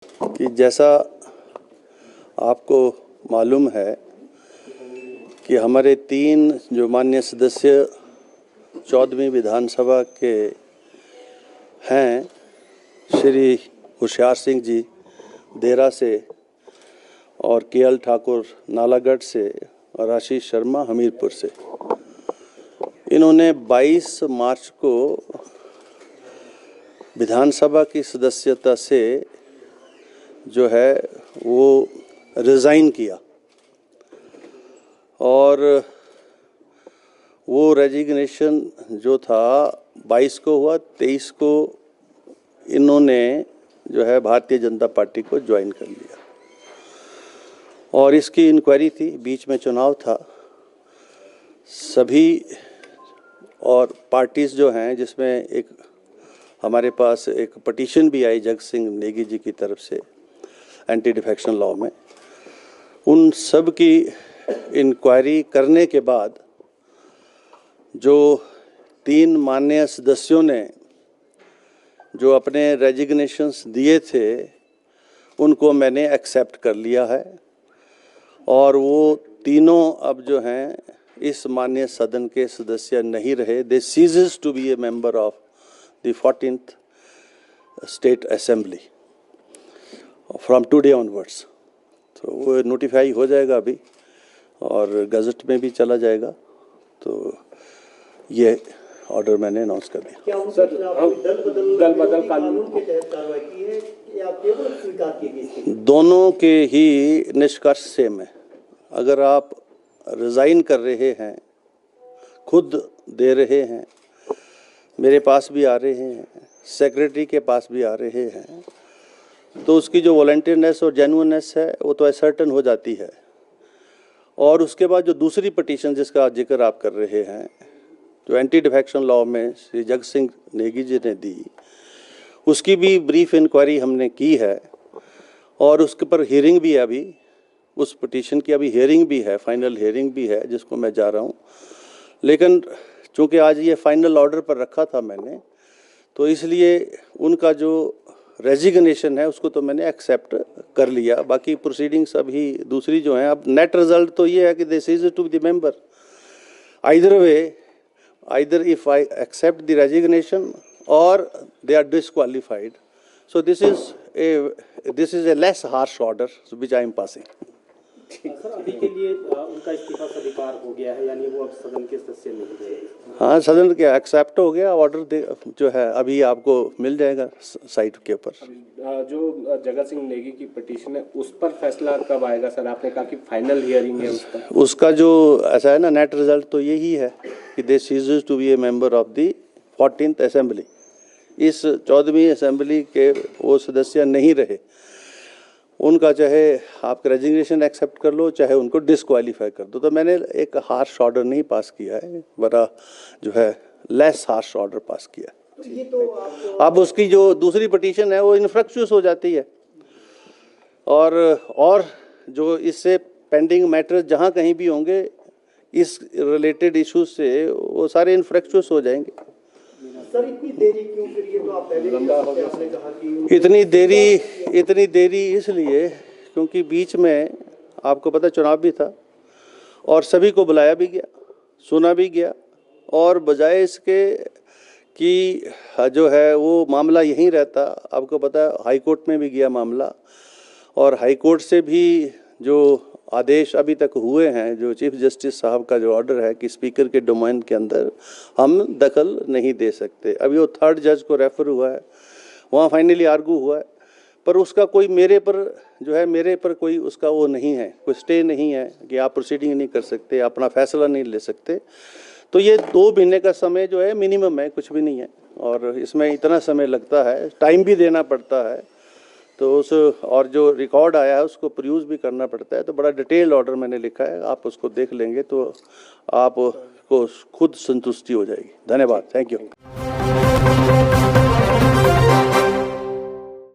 कि जैसा आपको मालूम है कि हमारे 3 जो माननीय सदस्य 14वीं विधानसभा के हैं, श्री होशियार सिंह जी देरा से और केएल ठाकुर नालागढ़ से और आशीष शर्मा हमीरपुर से, इन्होंने 22 मार्च को विधानसभा की सदस्यता से जो है वो रिज़ाइन किया और वो रेजिग्नेशन जो था 22 को हुआ। 23 को इन्होंने जो है भारतीय जनता पार्टी को ज्वाइन कर लिया और इसकी इंक्वायरी थी, बीच में चुनाव था। सभी और पार्टीज़ जो हैं, जिसमें एक हमारे पास एक पटिशन भी आई जग सिंह नेगी जी की तरफ से एंटी डिफेक्शन लॉ में, उन सब की इंक्वायरी करने के बाद जो 3 माननीय सदस्यों ने जो अपने रेजिग्नेशंस दिए थे उनको मैंने एक्सेप्ट कर लिया है और वो तीनों अब जो हैं इस माननीय सदन के सदस्य नहीं रहे। They ceases to be a member of the 14th state assembly from today onwards. तो वो नोटिफाई हो जाएगा अभी और गजट में भी चला जाएगा। तो ये ऑर्डर मैंने अनाउंस कर दिया। क्या सर दल बदल कानून के तहत कार्रवाई की है या केवल स्वीकार की गई? दोनों के ही निष्कर्ष सेम है। अगर आप रिज़ाइन कर रहे हैं, खुद दे रहे हैं, मेरे पास भी आ रहे हैं, सेक्रेटरी के पास भी आ रहे हैं, तो उसकी जो वॉलंटियरनेस और जेन्युइननेस है वो तो असर्टन हो जाती है। और उसके बाद जो दूसरी पटिशन जिसका जिक्र आप कर रहे हैं, जो एंटी डिफेक्शन लॉ में श्री जग सिंह नेगी जी ने दी, उसकी भी ब्रीफ इंक्वायरी हमने की है और उसके पर हियरिंग भी है। अभी उस पटिशन की अभी हियरिंग भी है, फाइनल हियरिंग भी है जिसको मैं जा रहा हूँ। लेकिन चूँकि आज ये फाइनल ऑर्डर पर रखा था मैंने, तो इसलिए उनका जो रेजिग्नेशन है उसको तो मैंने एक्सेप्ट कर लिया। बाकी प्रोसीडिंग्स अभी दूसरी जो हैं, अब नेट रिजल्ट तो ये है कि they cease to the member either way, either if I accept the resignation और they are disqualified. So this is a less harsh order which I am passing. Sir, अभी के लिए उनका इस्तीफा स्वीकार हो गया है, यानी वो अब सदन के सदस्य नहीं रहे। हाँ, सदन के एक्सेप्ट हो गया ऑर्डर, जो है अभी आपको मिल जाएगा साइट के ऊपर। जो जगत सिंह नेगी की पिटीशन है उस पर फैसला कब आएगा सर? आपने कहा कि फाइनल हियरिंग है उसका। उसका जो ऐसा है ना, नेट रिजल्ट तो यही है कि they ceases to be a member of the 14th assembly. इस 14वीं असेंबली के वो सदस्य नहीं रहे, उनका चाहे आप रेजिग्नेशन एक्सेप्ट कर लो, चाहे उनको डिसक्वालीफाई कर दो। तो मैंने एक हार्श ऑर्डर नहीं पास किया है, बड़ा जो है लेस हार्श ऑर्डर पास किया। ये तो अब उसकी जो दूसरी पटिशन है वो इनफ्रक्चुअस हो जाती है और जो इससे पेंडिंग मैटर्स जहाँ कहीं भी होंगे इस रिलेटेड इश्यूज से, वो सारे इनफ्रक्चुअस हो जाएंगे। सर इतनी देरी क्यों? फिर ये तो आप पहले आपने कहा कि इतनी देरी इसलिए क्योंकि बीच में आपको पता चुनाव भी था और सभी को बुलाया भी गया, सुना भी गया, और बजाय इसके कि जो है वो मामला यहीं रहता, आपको पता है हाई कोर्ट में भी गया मामला, और हाई कोर्ट से भी जो आदेश अभी तक हुए हैं, जो चीफ जस्टिस साहब का जो ऑर्डर है कि स्पीकर के डोमेन के अंदर हम दखल नहीं दे सकते। अभी वो 3rd जज को रेफर हुआ है, वहाँ फाइनली आर्गू हुआ है, पर उसका कोई मेरे पर कोई उसका वो नहीं है, कोई स्टे नहीं है कि आप प्रोसीडिंग नहीं कर सकते, अपना फैसला नहीं ले सकते। तो ये 2 महीने का समय जो है मिनिमम है, कुछ भी नहीं है, और इसमें इतना समय लगता है, टाइम भी देना पड़ता है। तो उस और जो रिकॉर्ड आया है उसको प्रोड्यूस भी करना पड़ता है। तो बड़ा डिटेल्ड ऑर्डर मैंने लिखा है, आप उसको देख लेंगे तो आपको खुद संतुष्टि हो जाएगी। धन्यवाद, थैंक यू।